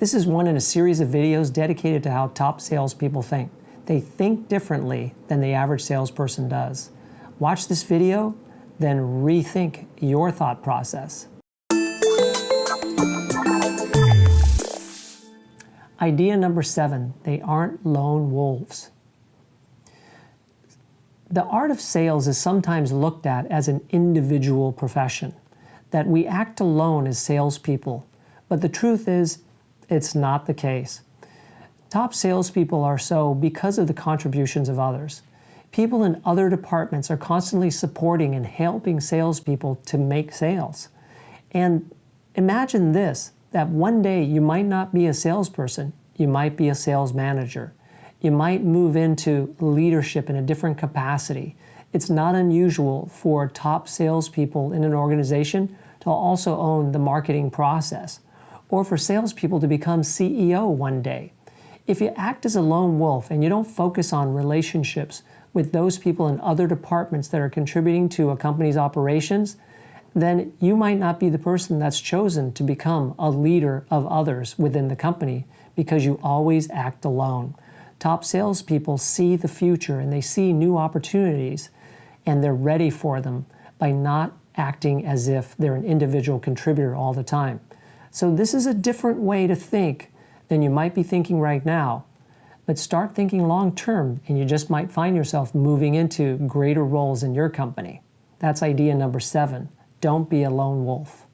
This is one in a series of videos dedicated to how top salespeople think. They think differently than the average salesperson does. Watch this video, then rethink your thought process. Idea number 7, they aren't lone wolves. The art of sales is sometimes looked at as an individual profession, that we act alone as salespeople, but the truth is, it's not the case. Top salespeople are so because of the contributions of others. People in other departments are constantly supporting and helping salespeople to make sales. And imagine this, that one day you might not be a salesperson, you might be a sales manager. You might move into leadership in a different capacity. It's not unusual for top salespeople in an organization to also own the marketing process, or for salespeople to become CEO one day. If you act as a lone wolf and you don't focus on relationships with those people in other departments that are contributing to a company's operations, then you might not be the person that's chosen to become a leader of others within the company because you always act alone. Top salespeople see the future and they see new opportunities and they're ready for them by not acting as if they're an individual contributor all the time. So this is a different way to think than you might be thinking right now. But start thinking long term and you just might find yourself moving into greater roles in your company. That's idea number 7. Don't be a lone wolf.